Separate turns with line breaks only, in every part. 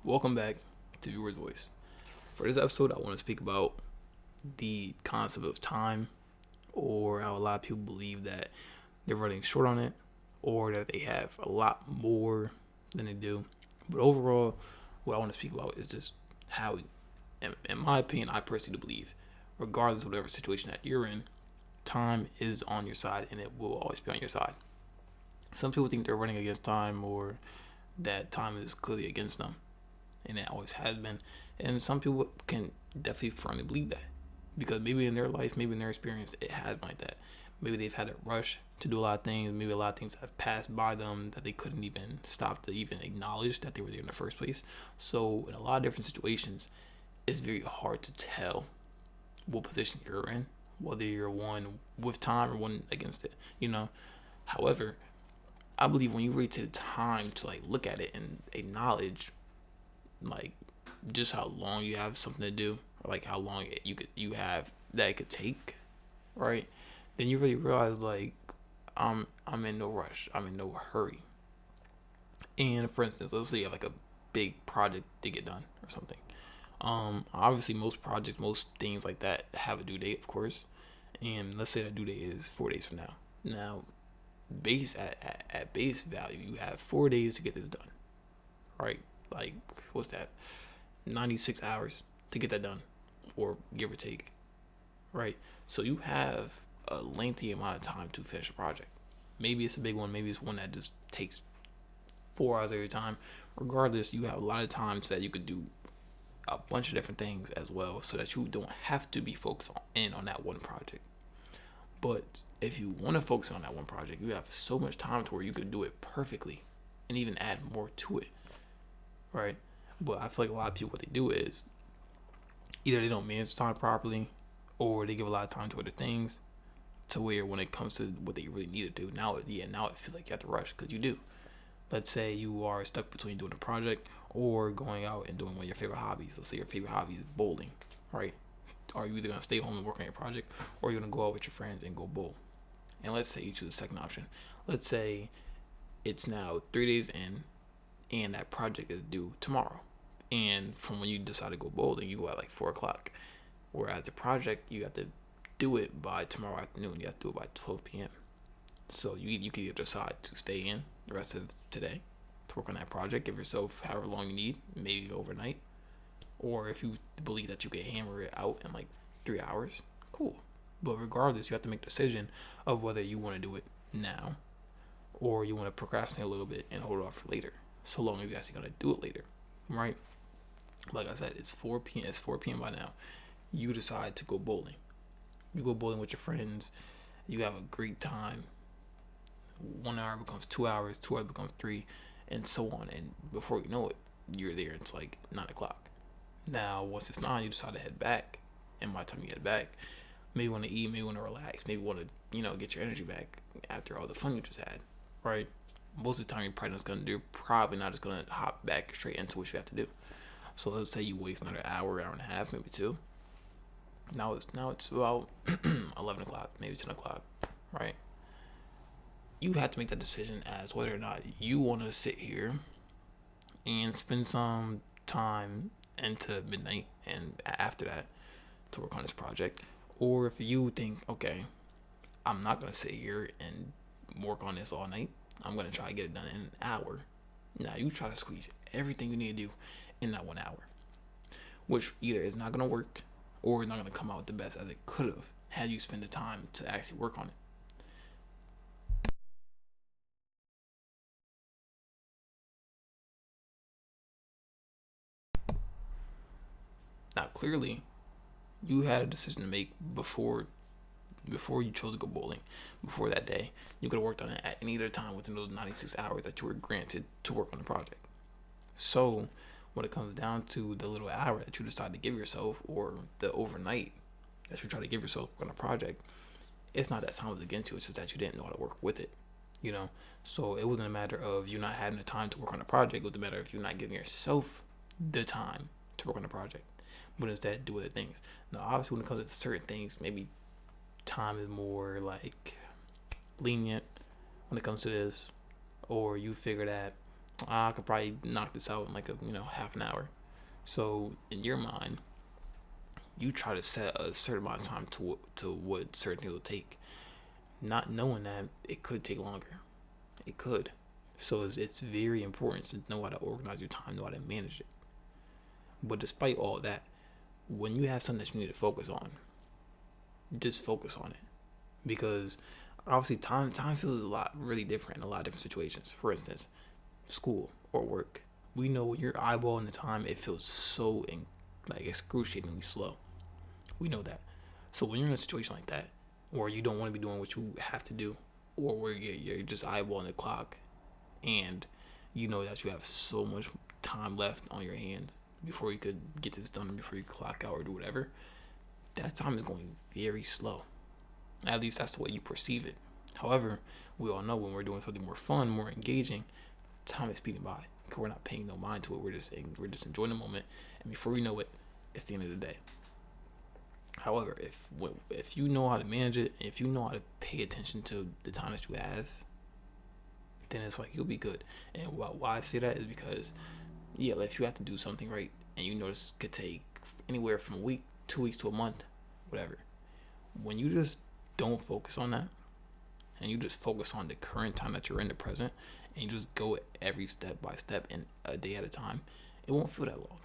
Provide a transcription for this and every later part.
Welcome back to Viewer's Voice. For this episode, I want to speak about the concept of time, or how a lot of people believe that they're running short on it, or that they have a lot more than they do. But overall, what I want to speak about is just how, in my opinion, I personally believe, regardless of whatever situation that you're in, time is on your side and it will always be on your side. Some people think they're running against time, or that time is clearly against them, and it always has been. And some people can definitely firmly believe that because maybe in their life, maybe in their experience, it has been like that. Maybe they've had a rush to do a lot of things. Maybe a lot of things have passed by them that they couldn't even stop to even acknowledge that they were there in the first place. So in a lot of different situations, it's very hard to tell what position you're in, whether you're one with time or one against it. However, I believe when you really take the time to look at it and acknowledge like just how long you have something to do, or like how long you have that it could take, right? Then you really realize I'm in no rush. I'm in no hurry. And for instance, let's say you have like a big project to get done or something. Obviously most projects, most things like that have a due date, of course. And let's say that due date is 4 days from now. Now, base at base value, you have 4 days to get this done, right? Like, what's that? 96 hours to get that done, or give or take, right? So you have a lengthy amount of time to finish a project. Maybe it's a big one, maybe it's one that just takes 4 hours every time. Regardless, you have a lot of time so that you could do a bunch of different things as well, so that you don't have to be focused on that one project. But if you want to focus on that one project, you have so much time to where you could do it perfectly and even add more to it, right? But I feel like a lot of people, what they do is either they don't manage time properly, or they give a lot of time to other things, to where when it comes to what they really need to do, now it feels like you have to rush because you do. Let's say you are stuck between doing a project or going out and doing one of your favorite hobbies. Let's say your favorite hobby is bowling, right? Are you either gonna stay home and work on your project, or you're gonna go out with your friends and go bowl? And let's say you choose the second option. Let's say it's now 3 days in, and that project is due tomorrow. And from when you decide to go bowling, you go at like 4 o'clock. Whereas the project, you have to do it by tomorrow afternoon. You have to do it by 12 p.m. So you can either decide to stay in the rest of today to work on that project, give yourself however long you need, maybe overnight. Or if you believe that you can hammer it out in like 3 hours, cool. But regardless, you have to make a decision of whether you want to do it now, or you want to procrastinate a little bit and hold it off for later. So long as you're actually gonna do it later, right? Like I said, it's 4 p.m. It's 4 p.m. by now. You decide to go bowling. You go bowling with your friends. You have a great time. 1 hour becomes 2 hours. 2 hours becomes three, and so on. And before you know it, you're there. It's like 9 o'clock. Now, once it's 9, you decide to head back. And by the time you head back, maybe want to eat, maybe want to relax, maybe want to get your energy back after all the fun you just had, right? Most of the time, you're probably not just gonna hop back straight into what you have to do. So let's say you waste another hour, hour and a half, maybe two. Now it's about 11 o'clock, maybe 10 o'clock, right? You have to make that decision as whether or not you want to sit here and spend some time into midnight and after that to work on this project, or if you think, okay, I'm not gonna sit here and work on this all night. I'm gonna try to get it done in an hour. Now you try to squeeze everything you need to do in that 1 hour, which either is not gonna work or not gonna come out the best as it could have had you spend the time to actually work on it. Now clearly, you had a decision to make before you chose to go bowling. Before that day, you could have worked on it at any other time within those 96 hours that you were granted to work on the project. So, when it comes down to the little hour that you decide to give yourself, or the overnight that you try to give yourself on a project, it's not that time was against you. It's just that you didn't know how to work with it. You know, so it wasn't a matter of you not having the time to work on a project. It was a matter of you not giving yourself the time to work on the project, but instead do other things. Now, obviously, when it comes to certain things, maybe time is more like lenient when it comes to this, or you figure that I could probably knock this out in like a half an hour. So in your mind, you try to set a certain amount of time to what certain things will take, not knowing that it could take longer. It could. So it's very important to know how to organize your time, know how to manage it. But despite all that, when you have something that you need to focus on, just focus on it. Because obviously time feels a lot really different in a lot of different situations. For instance, school or work. We know when you're eyeballing the time, it feels so like excruciatingly slow. We know that. So when you're in a situation like that, or you don't want to be doing what you have to do, or where you're just eyeballing the clock, and you know that you have so much time left on your hands before you could get this done, before you clock out or do whatever, that time is going very slow. At least that's the way you perceive it. However, we all know when we're doing something more fun, more engaging, time is speeding by because we're not paying no mind to it. We're just enjoying the moment, and before we know it, it's the end of the day. However, if you know how to manage it, if you know how to pay attention to the time that you have, then it's like you'll be good. And why I say that is because, yeah, like if you have to do something right, and you know this could take anywhere from a week, 2 weeks to a month, whatever. When you just don't focus on that, and you just focus on the current time that you're in, the present, and you just go every step by step and a day at a time, it won't feel that long.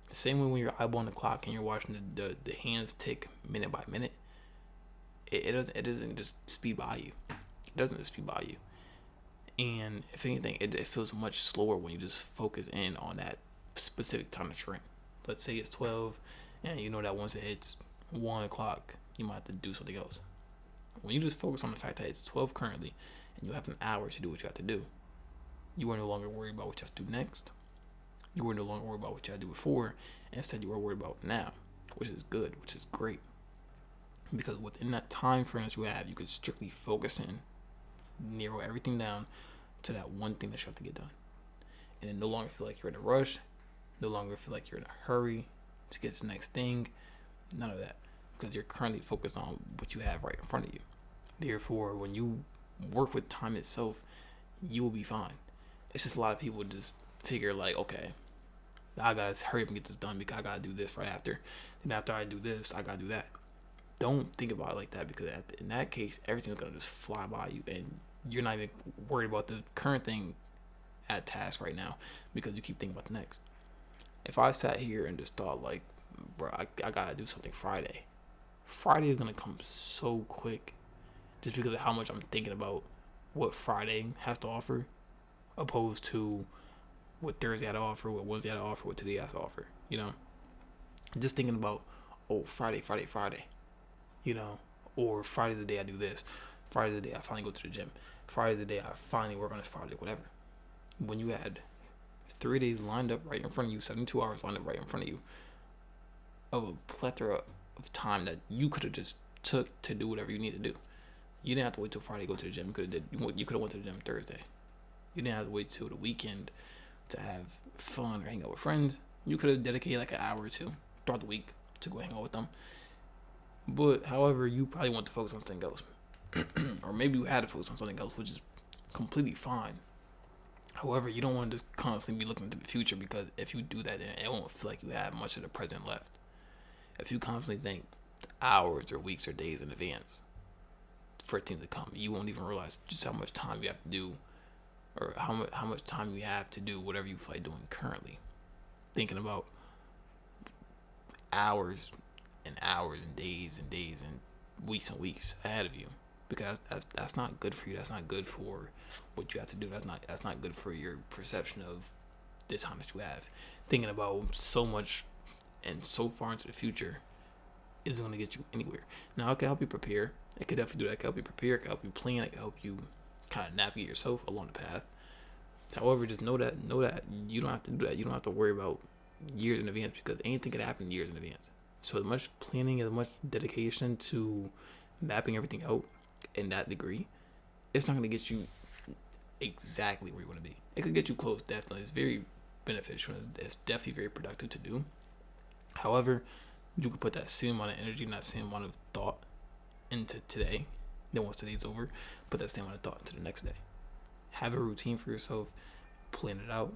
The same way when you're eyeballing the clock and you're watching the hands tick minute by minute, it doesn't just speed by you. It doesn't just speed by you. And if anything, it feels much slower when you just focus in on that specific time that you're in. Let's say it's 12, and you know that once it hits 1 o'clock, you might have to do something else. When you just focus on the fact that it's 12 currently, and you have an hour to do what you have to do, you are no longer worried about what you have to do next. You were no longer worried about what you had to do before, and instead you were worried about now, which is good, which is great. Because within that time frame that you have, you could strictly focus in, narrow everything down to that one thing that you have to get done. And then no longer feel like you're in a rush, no longer feel like you're in a hurry to get to the next thing, none of that. Because you're currently focused on what you have right in front of you. Therefore, when you work with time itself, you will be fine. It's just a lot of people just figure like, okay, I gotta hurry up and get this done because I gotta do this right after. Then after I do this, I gotta do that. Don't think about it like that, because in that case, everything's gonna just fly by you, and you're not even worried about the current thing at task right now because you keep thinking about the next. If I sat here and just thought like, bro, I gotta do something Friday. Friday is gonna come so quick, just because of how much I'm thinking about what Friday has to offer, opposed to what Thursday had to offer, what Wednesday had to offer, what today has to offer. Just thinking about, oh, Friday, or Friday's the day I do this. Friday's the day I finally go to the gym. Friday's the day I finally work on this project, whatever. When you had 3 days lined up right in front of you, 72 hours lined up right in front of you, of a plethora of time that you could have just took to do whatever you need to do. You didn't have to wait till Friday to go to the gym. You could have went to the gym Thursday. You didn't have to wait till the weekend to have fun or hang out with friends. You could have dedicated like an hour or two throughout the week to go hang out with them. But however, you probably want to focus on something else. Or maybe you had to focus on something else, which is completely fine. However, you don't want to just constantly be looking to the future, because if you do that, then it won't feel like you have much of the present left. If you constantly think hours or weeks or days in advance for things to come, you won't even realize just how much time you have to do, or how much time you have to do whatever you feel like doing currently. Thinking about hours and hours and days and weeks ahead of you, because that's not good for you. That's not good for what you have to do. That's not good for your perception of the time that you have. Thinking about so much and so far into the future isn't going to get you anywhere. Now, it can help you prepare. It could definitely do that. It can help you prepare. It can help you plan. It can help you kind of navigate yourself along the path. However, just know that you don't have to do that. You don't have to worry about years in advance, because anything could happen years in advance. So as much planning, as much dedication to mapping everything out in that degree, it's not going to get you exactly where you want to be. It could get you close, definitely. It's very beneficial. It's definitely very productive to do. However, you could put that same amount of energy and that same amount of thought into today. Then once today's over, put that same amount of thought into the next day. Have a routine for yourself. plan it out,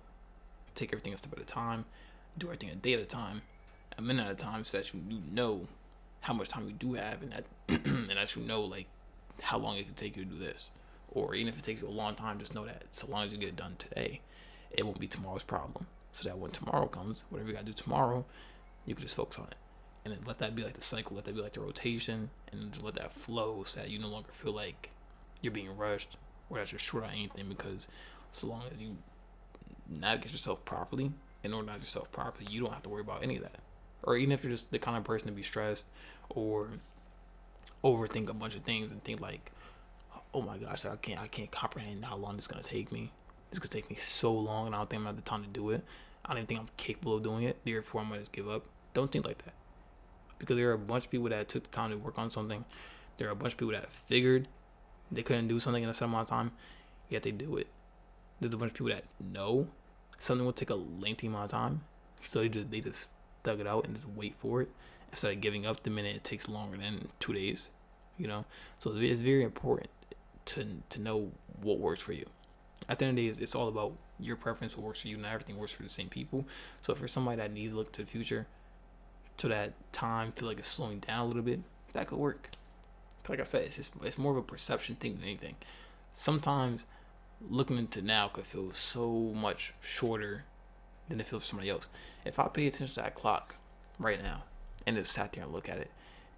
take everything a step at a time, do everything a day at a time, a minute at a time, so that you know how much time you do have, and that and that you know like how long it could take you to do this. Or even if it takes you a long time, just know that so long as you get it done today, it won't be tomorrow's problem. So that when tomorrow comes, whatever you gotta do tomorrow, you can just focus on it. And then let that be like the cycle, let that be like the rotation, and then just let that flow so that you no longer feel like you're being rushed or that you're short on anything, because so long as you navigate yourself properly and organize yourself properly, you don't have to worry about any of that. Or even if you're just the kind of person to be stressed or overthink a bunch of things and think like, oh my gosh, I can't comprehend how long it's gonna take me. It's gonna take me so long, and I don't think I'm gonna have the time to do it. I don't even think I'm capable of doing it. Therefore, I might just give up. Don't think like that, because there are a bunch of people that took the time to work on something. There are a bunch of people that figured they couldn't do something in a certain amount of time, yet they do it. There's a bunch of people that know something will take a lengthy amount of time, so they just thug it out and just wait for it instead of giving up the minute it takes longer than 2 days. So it's very important to know what works for you. At the end of the day, it's all about your preference, what works for you. Not everything works for the same people. So if you're somebody that needs to look to the future, to that time feel like it's slowing down a little bit, that could work. Like I said, it's more of a perception thing than anything. Sometimes looking into now could feel so much shorter than it feels for somebody else. If I pay attention to that clock right now and just sat there and look at it,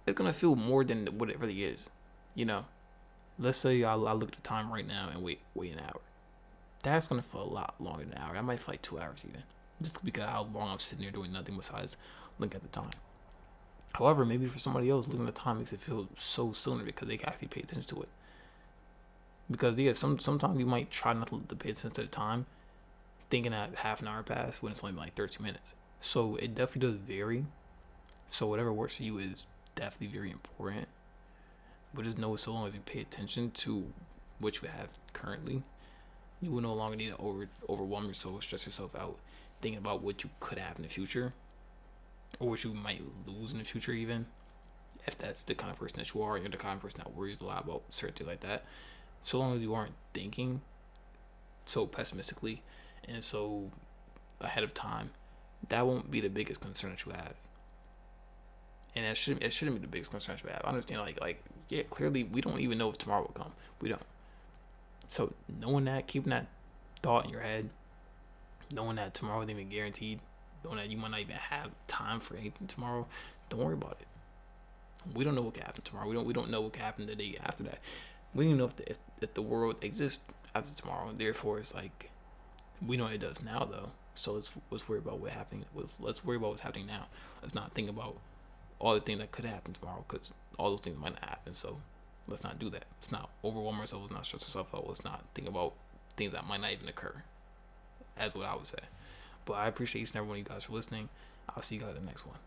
it's gonna feel more than what it really is. Let's say I look at the time right now and wait an hour. That's gonna feel a lot longer than an hour. I might feel like 2 hours even, just because of how long I'm sitting there doing nothing besides looking at the time. However, maybe for somebody else, looking at the time makes it feel so sooner because they can actually pay attention to it. Because sometimes you might try not to pay attention to the time, thinking that half an hour passed when it's only been like 30 minutes. So it definitely does vary. So whatever works for you is definitely very important. But just know, so long as you pay attention to what you have currently, you will no longer need to overwhelm yourself, stress yourself out, thinking about what you could have in the future, or what you might lose in the future even. If that's the kind of person that you are, you're the kind of person that worries a lot about certain things like that. So long as you aren't thinking so pessimistically and so ahead of time, that won't be the biggest concern that you have. And it shouldn't be the biggest concern that you have. I understand, yeah, clearly we don't even know if tomorrow will come. We don't. So knowing that, keeping that thought in your head, knowing that tomorrow isn't even guaranteed, knowing that you might not even have time for anything tomorrow, don't worry about it. We don't know what can happen tomorrow. We don't know what can happen the day after that. We don't even know if the world exists after tomorrow. Therefore, it's like, we know it does now though. So let's worry about what's happening. Let's worry about what's happening now. Let's not think about all the things that could happen tomorrow, because all those things might not happen. So let's not do that. Let's not overwhelm ourselves. Let's not stress ourselves out. Let's not think about things that might not even occur. That's what I would say. But I appreciate each and every one of you guys for listening. I'll see you guys in the next one.